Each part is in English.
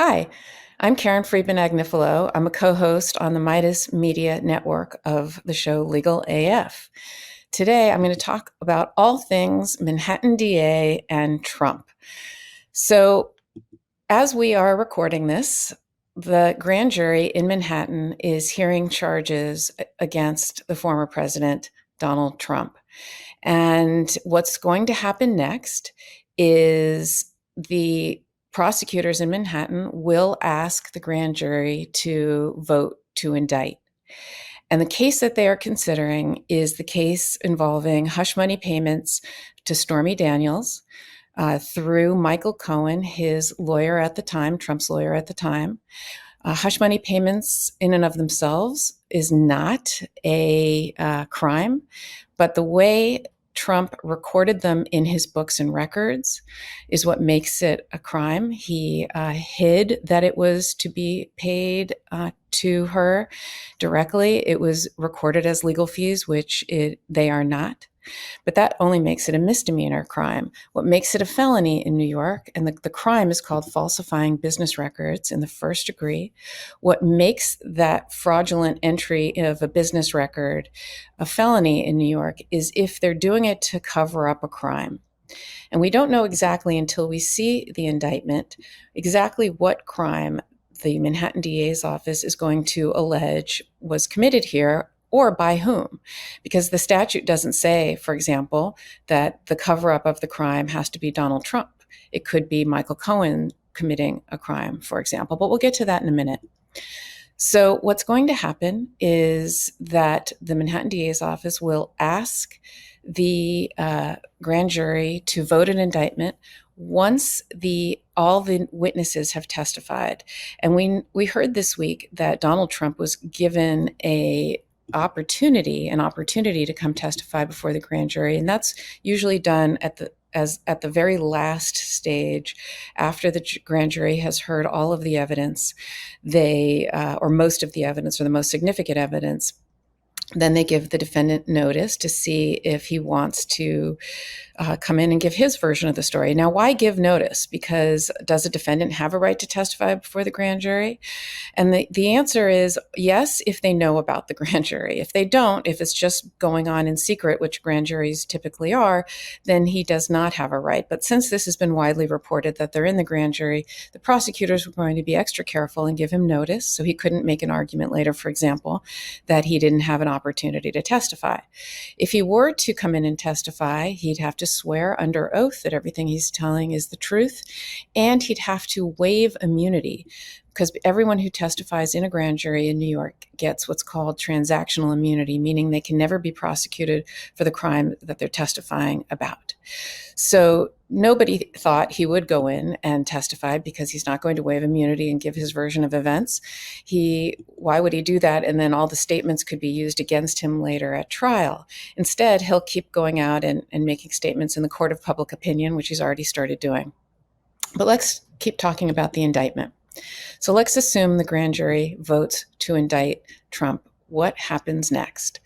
Hi, I'm Karen Friedman Agnifilo. I'm a co-host on the Midas Media Network of the show Legal AF. Today, I'm going to talk about all things Manhattan DA and Trump. So, as we are recording this, the grand jury in Manhattan is hearing charges against the former president, Donald Trump. And what's going to happen next is the prosecutors in Manhattan will ask the grand jury to vote to indict. And the case that they are considering is the case involving hush money payments to Stormy Daniels through Michael Cohen, his lawyer at the time, Trump's lawyer at the time. Hush money payments in and of themselves is not a crime, but the way Trump recorded them in his books and records is what makes it a crime. He hid that it was to be paid to her directly. It was recorded as legal fees, which they are not. But that only makes it a misdemeanor crime. What makes it a felony in New York, and the crime is called falsifying business records in the first degree. What makes that fraudulent entry of a business record a felony in New York is if they're doing it to cover up a crime. And we don't know exactly until we see the indictment exactly what crime the Manhattan DA's office is going to allege was committed here or by whom, because the statute doesn't say, for example, that the cover-up of the crime has to be Donald Trump. It could be Michael Cohen committing a crime, for example, but we'll get to that in a minute. So what's going to happen is that the Manhattan DA's office will ask the grand jury to vote an indictment once all the witnesses have testified. And we heard this week that Donald Trump was given an opportunity to come testify before the grand jury, and that's usually done at the very last stage after the grand jury has heard all of the evidence, or most of the evidence, or the most significant evidence. Then they give the defendant notice to see if he wants to come in and give his version of the story. Now, why give notice? Because does a defendant have a right to testify before the grand jury? And the answer is yes, if they know about the grand jury. If they don't, if it's just going on in secret, which grand juries typically are, then he does not have a right. But since this has been widely reported that they're in the grand jury, the prosecutors were going to be extra careful and give him notice so he couldn't make an argument later, for example, that he didn't have an opportunity to testify. If he were to come in and testify, he'd have to swear under oath that everything he's telling is the truth, and he'd have to waive immunity, because everyone who testifies in a grand jury in New York gets what's called transactional immunity, meaning they can never be prosecuted for the crime that they're testifying about. So nobody thought he would go in and testify because he's not going to waive immunity and give his version of events. Why would he do that? And then all the statements could be used against him later at trial. Instead, he'll keep going out and making statements in the court of public opinion, which he's already started doing. But let's keep talking about the indictment. So let's assume the grand jury votes to indict Trump. What happens next?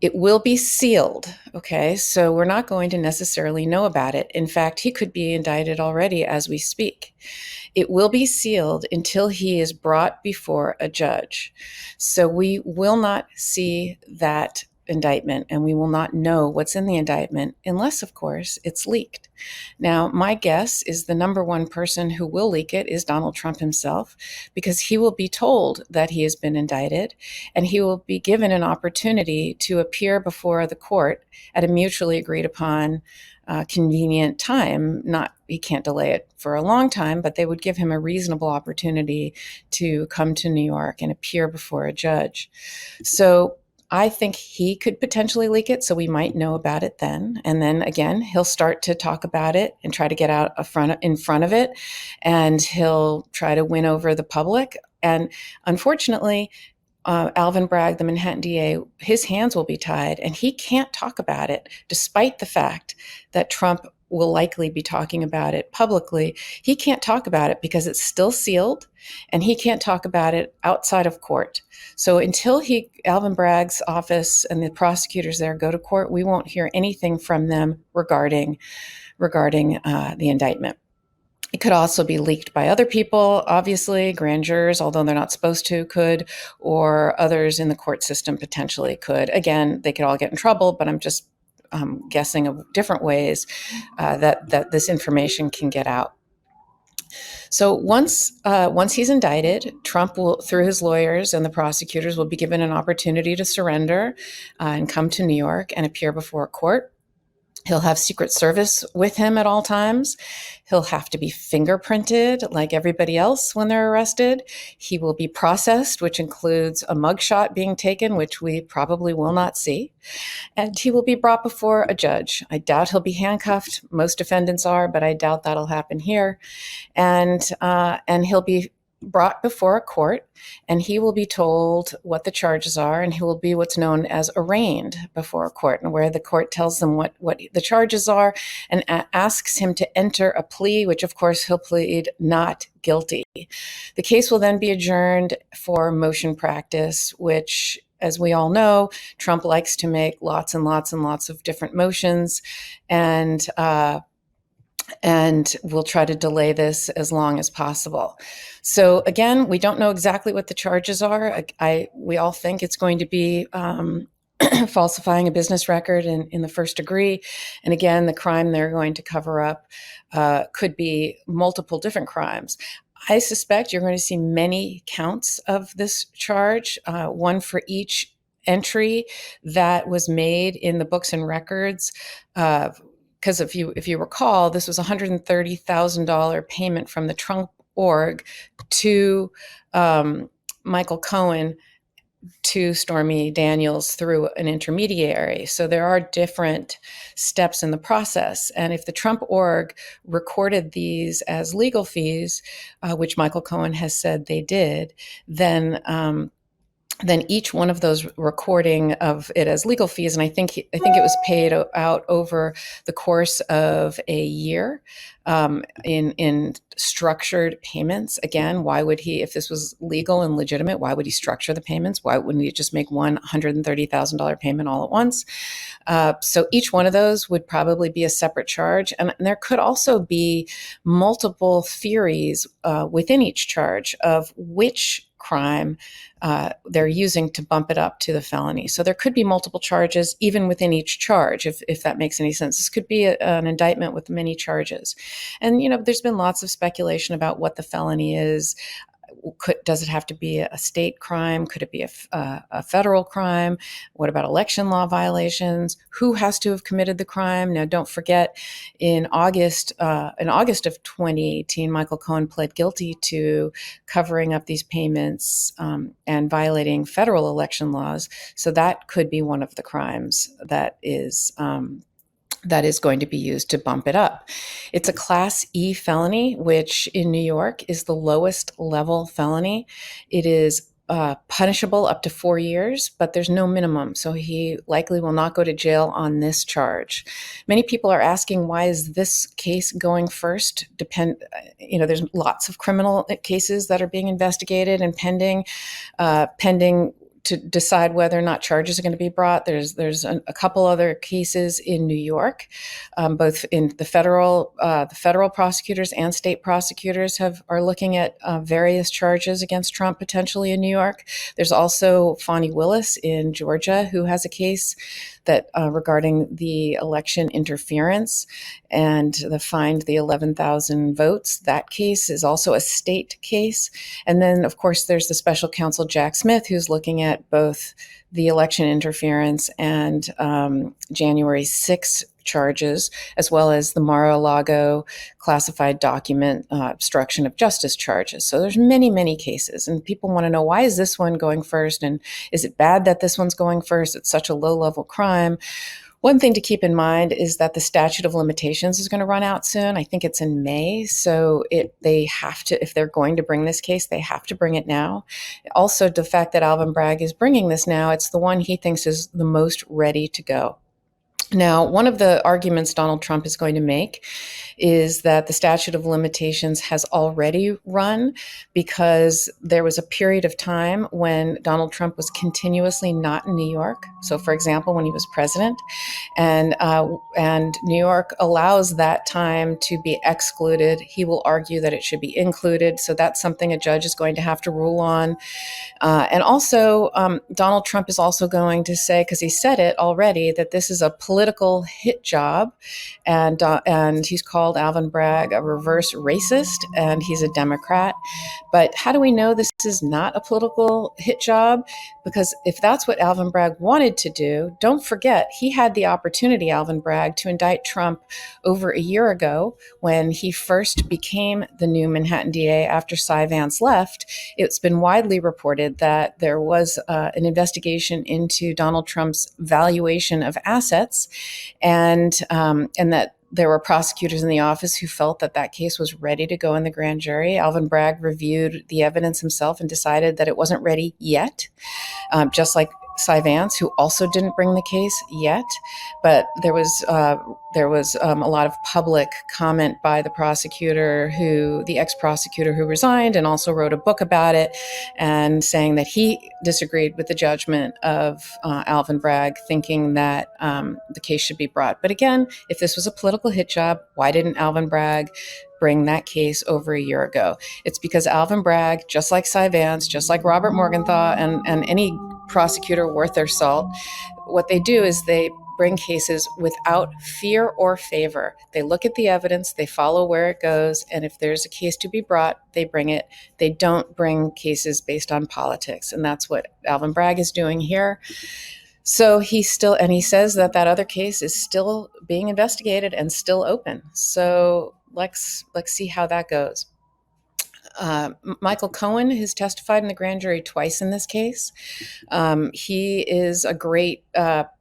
It will be sealed, okay? So we're not going to necessarily know about it. In fact, he could be indicted already as we speak. It will be sealed until he is brought before a judge. So we will not see that indictment, and we will not know what's in the indictment unless, of course, it's leaked. Now, my guess is the number one person who will leak it is Donald Trump himself, because he will be told that he has been indicted, and he will be given an opportunity to appear before the court at a mutually agreed upon convenient time. He can't delay it for a long time, but they would give him a reasonable opportunity to come to New York and appear before a judge. So I think he could potentially leak it, so we might know about it then. And then again, he'll start to talk about it and try to get out in front of it, and he'll try to win over the public. And unfortunately, Alvin Bragg, the Manhattan DA, his hands will be tied, and he can't talk about it, despite the fact that Trump will likely be talking about it publicly. He can't talk about it because it's still sealed, and he can't talk about it outside of court. So until Alvin Bragg's office and the prosecutors there go to court, we won't hear anything from them regarding the indictment. It could also be leaked by other people, obviously, grand jurors, although they're not supposed to, could, or others in the court system potentially could. Again, they could all get in trouble, but I'm just guessing of different ways that this information can get out. So once he's indicted, Trump will, through his lawyers and the prosecutors, will be given an opportunity to surrender and come to New York and appear before a court. He'll have Secret Service with him at all times. He'll have to be fingerprinted like everybody else when they're arrested. He will be processed, which includes a mugshot being taken, which we probably will not see. And he will be brought before a judge. I doubt he'll be handcuffed. Most defendants are, but I doubt that'll happen here. And he'll be brought before a court, and he will be told what the charges are, and he will be what's known as arraigned before a court, and where the court tells them what the charges are and asks him to enter a plea, which of course he'll plead not guilty. The case will then be adjourned for motion practice, which, as we all know, Trump likes to make lots and lots and lots of different motions, and we'll try to delay this as long as possible. So again, we don't know exactly what the charges are. We all think it's going to be falsifying a business record in the first degree. And again, the crime they're going to cover up could be multiple different crimes. I suspect you're going to see many counts of this charge, one for each entry that was made in the books and records. Because if you recall, this was a $130,000 payment from the Trump org to Michael Cohen to Stormy Daniels through an intermediary. So there are different steps in the process. And if the Trump org recorded these as legal fees, which Michael Cohen has said they did, then each one of those recording of it as legal fees, and I think it was paid out over the course of a year in structured payments. Again, why would he, if this was legal and legitimate, why would he structure the payments? Why wouldn't he just make one $130,000 payment all at once? So each one of those would probably be a separate charge. And there could also be multiple theories within each charge of which crime they're using to bump it up to the felony. So there could be multiple charges even within each charge, if that makes any sense. This could be an indictment with many charges. And, there's been lots of speculation about what the felony is. Does it have to be a state crime? Could it be a federal crime? What about election law violations? Who has to have committed the crime? Now, don't forget, in August of 2018, Michael Cohen pled guilty to covering up these payments and violating federal election laws. So that could be one of the crimes that is going to be used to bump it up. It's a Class E felony, which in New York is the lowest level felony. It is punishable up to 4 years, but there's no minimum. So he likely will not go to jail on this charge. Many people are asking, why is this case going first? There's lots of criminal cases that are being investigated and pending to decide whether or not charges are going to be brought. There's a couple other cases in New York, both in the federal prosecutors and state prosecutors are looking at various charges against Trump potentially in New York. There's also Fani Willis in Georgia, who has a case that regarding the election interference and the 11,000 votes. That case is also a state case. And then, of course, there's the special counsel Jack Smith, who's looking at both the election interference and January 6th charges, as well as the Mar-a-Lago classified document obstruction of justice charges. So there's many, many cases, and people want to know, why is this one going first? And is it bad that this one's going first? It's such a low-level crime. One thing to keep in mind is that the statute of limitations is going to run out soon. I think it's in May. So they have to, if they're going to bring this case, they have to bring it now. Also, the fact that Alvin Bragg is bringing this now, it's the one he thinks is the most ready to go. Now, one of the arguments Donald Trump is going to make is that the statute of limitations has already run because there was a period of time when Donald Trump was continuously not in New York. So, for example, when he was president, and New York allows that time to be excluded. He will argue that it should be included. So that's something a judge is going to have to rule on. And also, Donald Trump is also going to say, because he said it already, that this is a political hit job, and he's called Alvin Bragg a reverse racist, and he's a Democrat. But how do we know this is not a political hit job? Because if that's what Alvin Bragg wanted to do, don't forget, he had the opportunity, Alvin Bragg, to indict Trump over a year ago when he first became the new Manhattan DA after Cy Vance left. It's been widely reported that there was an investigation into Donald Trump's valuation of assets, and that there were prosecutors in the office who felt that that case was ready to go in the grand jury. Alvin Bragg reviewed the evidence himself and decided that it wasn't ready yet, just like Cy Vance, who also didn't bring the case yet. But there was a lot of public comment by the the ex-prosecutor who resigned and also wrote a book about it, and saying that he disagreed with the judgment of Alvin Bragg, thinking that the case should be brought. But again, if this was a political hit job, why didn't Alvin Bragg bring that case over a year ago? It's because Alvin Bragg, just like Cy Vance, just like Robert Morgenthau, and any prosecutor worth their salt, what they do is they bring cases without fear or favor. They look at the evidence, they follow where it goes, and if there's a case to be brought, they bring it. They don't bring cases based on politics, and that's what Alvin Bragg is doing here. So he says that other case is still being investigated and still open. So let's see how that goes. Michael Cohen has testified in the grand jury twice in this case. He is a great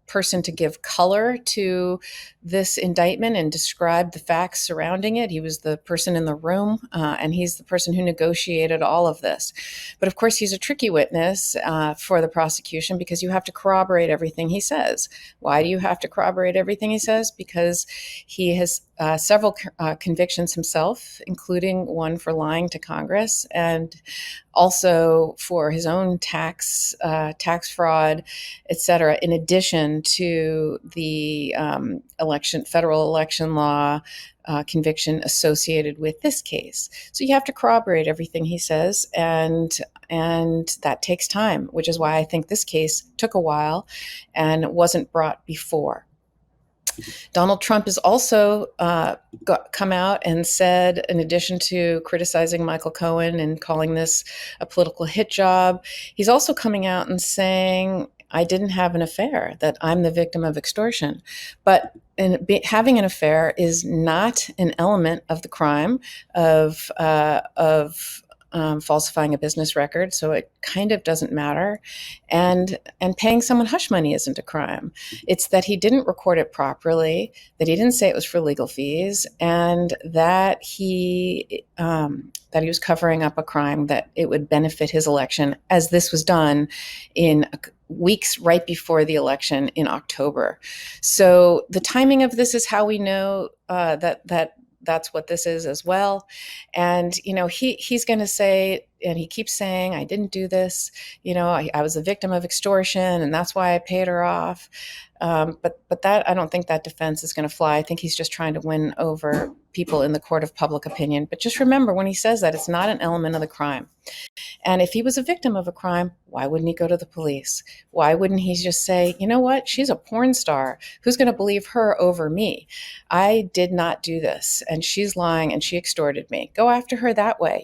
person to give color to this indictment and describe the facts surrounding it. He was the person in the room, and he's the person who negotiated all of this. But of course, he's a tricky witness for the prosecution because you have to corroborate everything he says. Why do you have to corroborate everything he says? Because he has several convictions himself, including one for lying to Congress, and also for his own tax fraud, et cetera, in addition to the federal election law conviction associated with this case. So you have to corroborate everything he says, and that takes time, which is why I think this case took a while and wasn't brought before. Donald Trump has also come out and said, in addition to criticizing Michael Cohen and calling this a political hit job, he's also coming out and saying, I didn't have an affair, that I'm the victim of extortion. But having an affair is not an element of the crime of falsifying a business record, so it kind of doesn't matter. And paying someone hush money isn't a crime. It's that he didn't record it properly, that he didn't say it was for legal fees, and that he was covering up a crime that it would benefit his election, as this was done in weeks right before the election in October. So the timing of this is how we know that's what this is as well. And, he's going to say, and he keeps saying, I didn't do this. I was a victim of extortion, and that's why I paid her off. But that, I don't think that defense is going to fly. I think he's just trying to win over people in the court of public opinion. But just remember, when he says that, it's not an element of the crime. And if he was a victim of a crime, why wouldn't he go to the police? Why wouldn't he just say, you know what, she's a porn star. Who's going to believe her over me? I did not do this, and she's lying, and she extorted me. Go after her that way.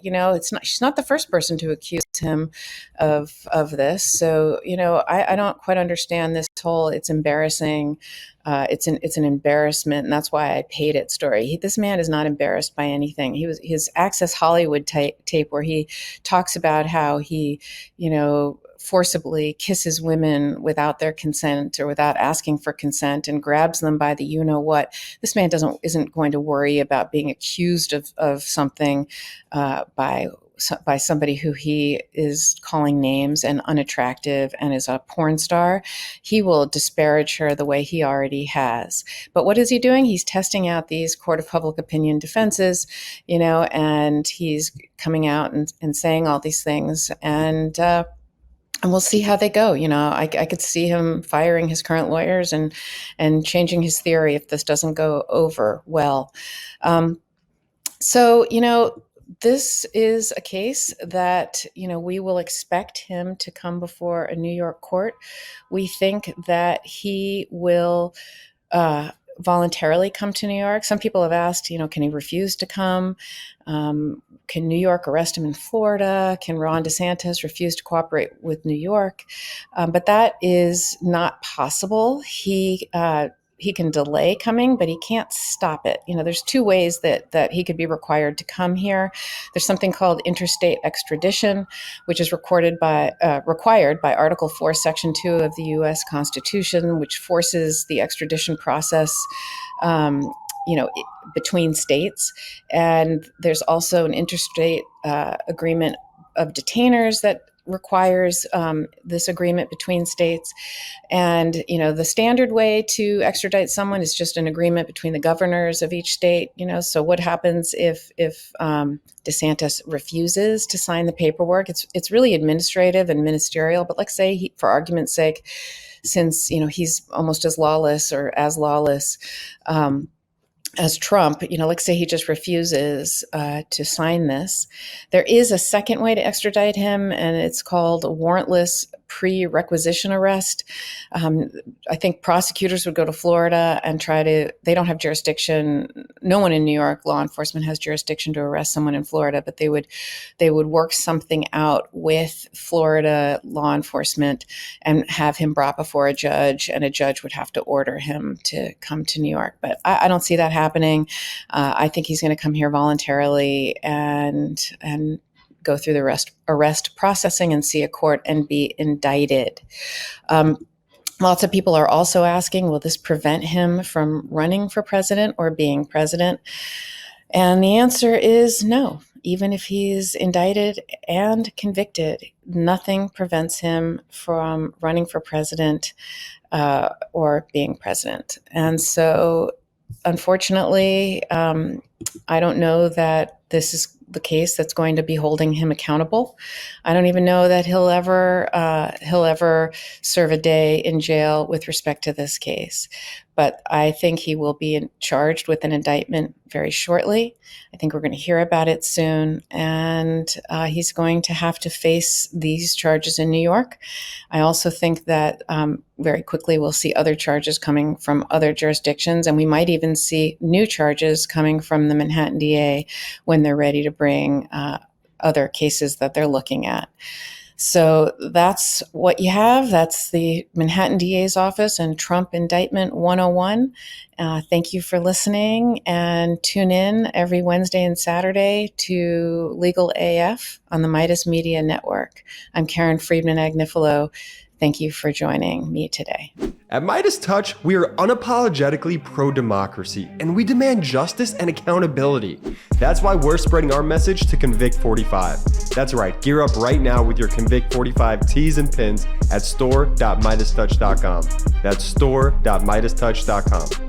She's not the first person to accuse him of this. So, I don't quite understand this whole, it's embarrassing. It's an embarrassment, and that's why I paid it story. This man is not embarrassed by anything. His Access Hollywood tape where he talks about how he, forcibly kisses women without their consent or without asking for consent and grabs them by the you-know-what. This man isn't going to worry about being accused of something by by somebody who he is calling names and unattractive and is a porn star, he will disparage her the way he already has. But what is he doing? He's testing out these court of public opinion defenses, and he's coming out and saying all these things. And we'll see how they go. I could see him firing his current lawyers and changing his theory if this doesn't go over well. So, this is a case that, we will expect him to come before a New York court. We think that he will voluntarily come to New York. Some people have asked, can he refuse to come? Can New York arrest him in Florida? Can Ron DeSantis refuse to cooperate with New York? But that is not possible. He can delay coming, but he can't stop it. There's two ways that he could be required to come here. There's something called interstate extradition, which is required by Article 4, Section 2 of the U.S. Constitution, which forces the extradition process, between states. And there's also an interstate agreement of detainers that requires this agreement between states. And, the standard way to extradite someone is just an agreement between the governors of each state. So what happens if DeSantis refuses to sign the paperwork? It's really administrative and ministerial, but let's say for argument's sake, since, he's almost as lawless as Trump, let's say he just refuses to sign this. There is a second way to extradite him, and it's called a warrantless pre-requisition arrest. I think prosecutors would go to Florida and they don't have jurisdiction. No one in New York, law enforcement, has jurisdiction to arrest someone in Florida, but they would work something out with Florida law enforcement and have him brought before a judge, and a judge would have to order him to come to New York. But I don't see that happening. I think he's going to come here voluntarily and go through the arrest processing and see a court and be indicted. Lots of people are also asking, will this prevent him from running for president or being president? And the answer is no. Even if he's indicted and convicted, nothing prevents him from running for president or being president. And so, unfortunately, I don't know that this is the case that's going to be holding him accountable. I don't even know that he'll ever serve a day in jail with respect to this case. But I think he will be charged with an indictment very shortly. I think we're going to hear about it soon. And he's going to have to face these charges in New York. I also think that very quickly we'll see other charges coming from other jurisdictions. And we might even see new charges coming from the Manhattan DA when they're ready to bring other cases that they're looking at. So that's what you have. That's the Manhattan DA's office and Trump Indictment 101. Thank you for listening, and tune in every Wednesday and Saturday to Legal AF on the Meidas Media Network. I'm Karen Friedman Agnifilo. Thank you for joining me today. At MeidasTouch, we are unapologetically pro-democracy, and we demand justice and accountability. That's why we're spreading our message to Convict 45. That's right, gear up right now with your Convict 45 tees and pins at store.meidastouch.com. That's store.meidastouch.com.